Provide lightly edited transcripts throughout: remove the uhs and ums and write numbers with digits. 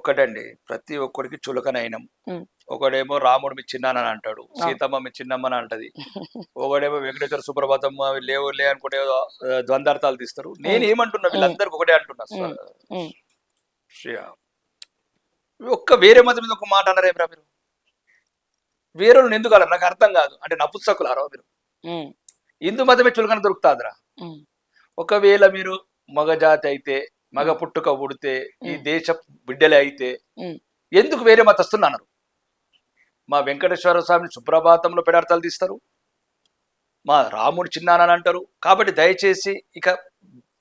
ఒక్కటండి, ప్రతి ఒక్కడికి చులకనైనం. హ్మ్. ఒకడేమో రాముడు మీ చిన్నానని అంటాడు, అవును. సీతమ్మ మీ చిన్నమ్మని అంటది. ఒకడేమో వెంకటేశ్వర సుప్రభాతం అవి లేవులే అనుకుంటే ఏదో ద్వందార్థాలు తీస్తారు. హ్మ్. నేనేమంటున్నా హ్మ్. వీళ్ళందరికి ఒకటే అంటున్నా. హ్మ్. హ్మ్. శ్రేయ, ఒక్క వేరే మతం మీద ఒక మాట అన్నారేమిరా మీరు? వేరే ఎందుకు అన్నారు నాకు అర్థం కాదు. అంటే నపుంసకులారా మీరు? హ్మ్. హిందూ మతమే చులకన దొరుకుతాదిరా. హ్మ్. ఒకవేళ మీరు మగ జాతి అయితే, మగ హ్మ్. పుట్టుక పుడితే, ఈ హ్మ్. దేశ బిడ్డలే అయితే హ్మ్. ఎందుకు వేరే మతస్థులు అన్నారు? మా వెంకటేశ్వర స్వామిని సుప్రభాతంలో పెడార్థాలు తీస్తారు, మా రాముడు చిన్నానని అంటారు. కాబట్టి దయచేసి ఇక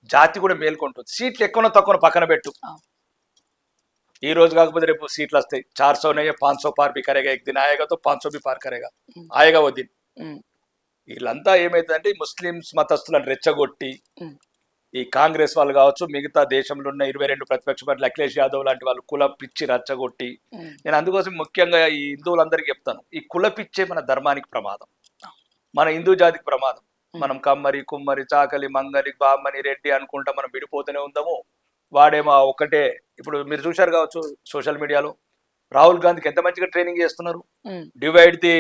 జాతి కూడా మేల్కొంటుంది. సీట్లు ఎక్కువ తక్కువ పక్కన పెట్టు. అవును. ఈ రోజు కాకపోతే రేపు సీట్లు వస్తాయి. 400 नहीं है 500 पार भी करेगा, एक दिन आएगा तो 500 भी पार करेगा, హ్మ్. आएगा वो दिन. హ్మ్. వీళ్ళంతా ఏమైతుందంటే ఈ ముస్లిమ్స్ మతస్థులను రెచ్చగొట్టి హ్మ్. ఈ కాంగ్రెస్ వాళ్ళు కావచ్చు, మిగతా దేశంలో ఉన్న 22 ప్రతిపక్ష పార్టీలు, అఖిలేష్ యాదవ్ లాంటి వాళ్ళు కుల పిచ్చి రచ్చగొట్టి, హ్మ్. నేను అందుకోసం ముఖ్యంగా ఈ హిందువులందరికీ చెప్తాను, ఈ కుల పిచ్చే మన ధర్మానికి ప్రమాదం, మన హిందూ జాతికి ప్రమాదం. హ్మ్. మనం కమ్మరి కుమ్మరి చాకలి మంగలి బామ్మని రెడ్డి అనుకుంటా మనం విడిపోతూనే ఉందాము. వాడేమో ఒకటే. ఇప్పుడు మీరు చూశారు కావచ్చు సోషల్ మీడియాలో, రాహుల్ గాంధీకి ఎంత మంచిగా ట్రైనింగ్ చేస్తున్నారు. హ్మ్. Divide the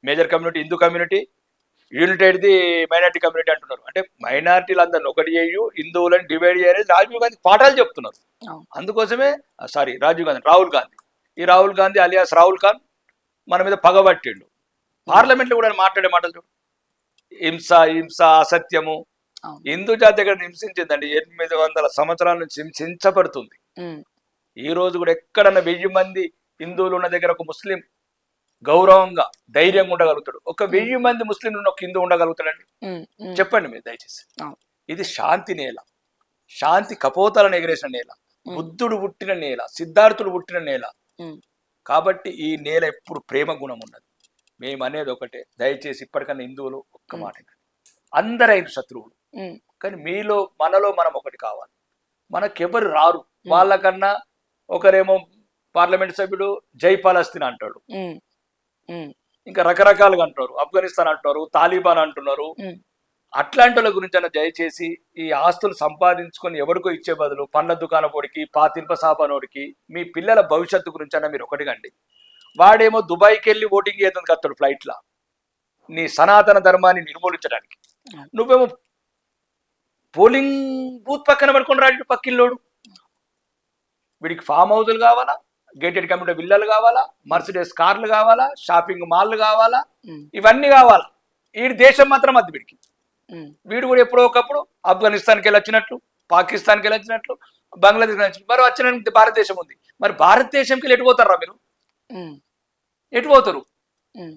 major community, Hindu community, united the minority community అంటున్నారు. అంటే మైనార్టీలు అందరిని ఒకటి చేయు, హిందువులను డివైడ్ చేయాలి, రాజీవ్ గాంధీ పాఠాలు చెప్తున్నారు. అవును. అందుకోసమే సారీ రాజీవ్ గాంధీ, రాహుల్ గాంధీ, ఈ రాహుల్ గాంధీ అలియాస్ రాహుల్ ఖాన్ మన మీద పగబట్టిండు. హ్మ్. పార్లమెంట్లో కూడా మాట్లాడే మాటలు చూడు, హింస హింస అసత్యము. అవును. హిందూ జాతి దగ్గర హింసించిందండి, 800 సంవత్సరాల నుంచి హింసించబడుతుంది. హ్మ్. ఈ రోజు కూడా ఎక్కడన్నా 1000 మంది హిందువులు ఉన్న దగ్గర ఒక ముస్లిం గౌరవంగా హ్మ్. ధైర్యంగా ఉండగలుగుతాడు. ఒక హ్మ్. 1000 మంది ముస్లింలు ఉన్న ఒక హిందూ ఉండగలుగుతాడండి? హ్మ్. హ్మ్. చెప్పండి మీరు దయచేసి. అవును. ఇది శాంతి నేల, శాంతి కపోతాలను ఎగరేసిన నేల, హ్మ్. బుద్ధుడు పుట్టిన నేల, సిద్ధార్థుడు పుట్టిన నేల. హ్మ్. కాబట్టి ఈ నేల ఎప్పుడు ప్రేమ గుణం ఉన్నది. మేము అనేది ఒకటే, దయచేసి ఇప్పటికన్నా హిందువులు ఒక్క హ్మ్. మాట వినండి. అందరైన శత్రువులు, హ్మ్. కానీ మనలో మనం ఒకటి కావాలి. మనకెవరు రారు. హ్మ్. వాళ్ళకన్నా ఒకరేమో పార్లమెంట్ సభ్యుడు జై పాలస్తీన్ అంటాడు, హ్మ్. హ్మ్. ఇంకా రకరకాలుగా అంటున్నారు, ఆఫ్ఘనిస్తాన్ అంటున్నారు, తాలిబాన్ అంటున్నారు. హ్మ్. అట్లాంటి వాళ్ళ గురించి అన్న దయచేసి ఈ ఆస్తులు సంపాదించుకొని ఎవరికో ఇచ్చే బదులు పండ్ల దుకాణపోడికి, పాతింప సాపనోడికి మీ పిల్లల భవిష్యత్తు గురించి అన్న మీరు ఒకటి కండి. వాడేమో దుబాయ్కి వెళ్ళి ఓటింగ్ చేద్దానికి వస్తాడు ఫ్లైట్లా, నీ సనాతన ధర్మాన్ని నిర్మూలించడానికి. అవును. నువ్వేమో పోలింగ్ బూత్ పక్కన పడుకొని రాడు పక్కిల్లోడు. వీడికి ఫామ్ హౌజులు కావాలా, గేటెడ్ కమ్యూనిటీ విల్లాలు కావాలా, హ్మ్. మర్సిడెస్ కార్లు కావాలా, షాపింగ్ మాల్లు కావాలా, హ్మ్. ఇవన్నీ కావాలా. ఈ దేశం మాత్రం అది వీడికి. హ్మ్. వీడు కూడా ఎప్పుడో ఒకప్పుడు ఆఫ్ఘనిస్తాన్కి వెళ్ళి వచ్చినట్లు, పాకిస్తాన్కి వెళ్ళి వచ్చినట్లు, బంగ్లాదేశ్ వచ్చినట్లు మరి వచ్చిన భారతదేశం ఉంది. మరి భారతదేశంకి వెళ్ళి ఎటు పోతారా మీరు? హ్మ్. ఎటు పోతారు? హ్మ్.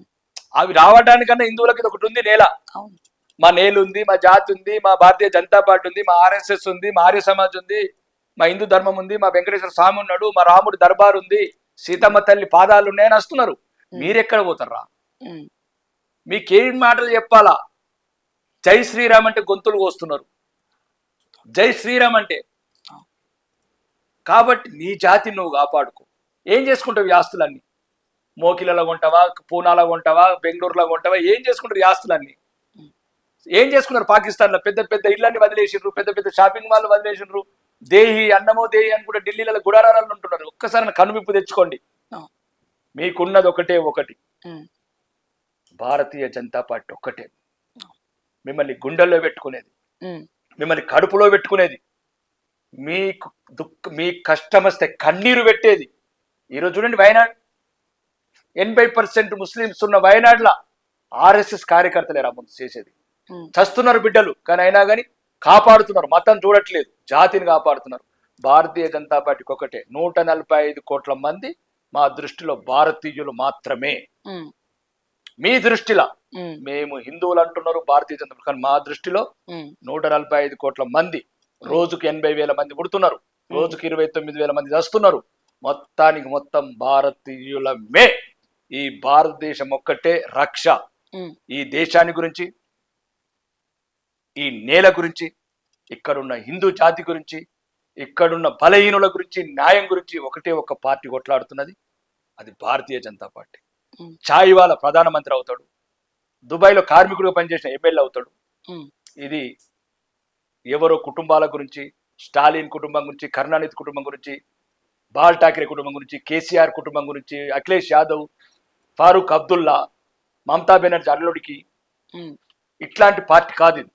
అవి రావడానికన్నా హిందువులకి ఇది ఒకటి ఉంది నేల. అవును. మా నేలు ఉంది, మా జాతి ఉంది, మా భారతీయ జనతా పార్టీ ఉంది, మా ఆర్ఎస్ఎస్ ఉంది, మా ఆర్య సమాజ్ ఉంది, మా హిందూ ధర్మం ఉంది, మా వెంకటేశ్వర స్వామి ఉన్నాడు, మా రాముడి దర్బార్ ఉంది, హ్మ్. సీతమ్మ తల్లి పాదాలు ఉన్నాయని వస్తున్నారు. హ్మ్. మీరెక్కడ పోతారా? హ్మ్. మీకేం మాటలు చెప్పాలా? జై శ్రీరామ్ అంటే గొంతులు కోస్తున్నారు. జై శ్రీరామ్ అంటే. అవును. కాబట్టి నీ జాతిని నువ్వు కాపాడుకో. ఏం చేసుకుంటావు ఈ ఆస్తులన్నీ? మోకిలలో కొంటావా, పూనాలో కొంటావా, బెంగళూరులో కొంటావా? ఏం చేసుకుంటారు ఈ ఆస్తులన్నీ? హ్మ్. ఏం చేసుకున్నారు? పాకిస్తాన్లో పెద్ద పెద్ద ఇళ్ళన్ని వదిలేసిండ్రు, పెద్ద పెద్ద షాపింగ్ మాల్ వదిలేసిండ్రు. దేహి అన్నమో దేహి అని కూడా ఢిల్లీలలో గుడారాలలో ఉంటున్నారు. ఒక్కసారి కనువిప్పు తెచ్చుకోండి. అవును. మీకున్నది ఒకటే ఒకటి, హ్మ్. భారతీయ జనతా పార్టీ ఒక్కటే. అవును. మిమ్మల్ని గుండెల్లో పెట్టుకునేది, హ్మ్. మిమ్మల్ని కడుపులో పెట్టుకునేది, మీకు మీ కష్టం వస్తే కన్నీరు పెట్టేది. ఈరోజు చూడండి వయనాడ్, 80% ముస్లిమ్స్ ఉన్న వయనాడ్ల ఆర్ఎస్ఎస్ కార్యకర్తలేరా ముందు చేసేది. హ్మ్. చస్తున్నారు బిడ్డలు, కానీ అయినా కానీ కాపాడుతున్నారు. మతం చూడట్లేదు, జాతిని కాపాడుతున్నారు. భారతీయ జనతా పార్టీకి ఒకటే, 145 కోట్ల మంది మా దృష్టిలో భారతీయులు మాత్రమే. హ్మ్. మీ దృష్టిలో హ్మ్. మేము హిందువులు అంటున్నారు, భారతీయ జనతా పార్టీ, కానీ మా దృష్టిలో హ్మ్. 145 కోట్ల మంది, హ్మ్. రోజుకు 80,000 మంది పుడుతున్నారు, హ్మ్. రోజుకు 29,000 మంది చస్తున్నారు. మొత్తానికి మొత్తం భారతీయులమే. ఈ భారతదేశం ఒక్కటే రక్ష. హ్మ్. ఈ దేశాన్ని గురించి, ఈ నేల గురించి, ఇక్కడున్న హిందూ జాతి గురించి, ఇక్కడున్న బలహీనుల గురించి, న్యాయం గురించి ఒకటే ఒక పార్టీ కొట్లాడుతున్నది, అది భారతీయ జనతా పార్టీ. హ్మ్. చాయ్ వాళ్ళ ప్రధానమంత్రి అవుతాడు, దుబాయ్లో కార్మికుడిగా పనిచేసిన ఎమ్మెల్యే అవుతాడు. హ్మ్. ఇది ఎవరో కుటుంబాల గురించి, స్టాలిన్ కుటుంబం గురించి, కరుణానిధి కుటుంబం గురించి బాల్ ఠాక్రే కుటుంబం గురించి, కేసీఆర్ కుటుంబం గురించి, అఖిలేష్ యాదవ్, ఫారూక్ అబ్దుల్లా, మమతా బెనర్జీ అల్లుడికి, ఉమ్, ఇట్లాంటి పార్టీ కాదు ఇది.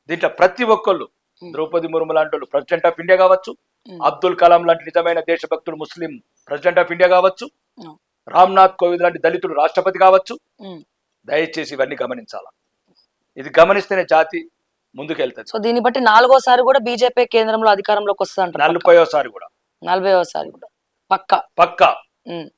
దీంట్లో ప్రతి ఒక్కళ్ళు, ఉమ్, ద్రౌపది ముర్ము లాంటి వాళ్ళు ప్రెసిడెంట్ ఆఫ్ ఇండియా కావచ్చు, ఉమ్, అబ్దుల్ కలాం లాంటి నిజమైన దేశభక్తుడు ముస్లిం ప్రెసిడెంట్ ఆఫ్ ఇండియా కావచ్చు, ఉమ్, రామ్నాథ్ కోవింద్ లాంటి దళితుడు రాష్ట్రపతి కావచ్చు. ఉమ్. దయచేసి ఇవన్నీ గమనించాలా. ఇది గమనిస్తేనే జాతి ముందుకెళ్తుంది. సో దీన్ని బట్టి 4వసారి కూడా బీజేపీ కేంద్రంలో అధికారంలోకి వస్తుంది అంటారు. 40వసారి కూడా 40వసారి కూడా పక్కా. పక్కా. ఉమ్.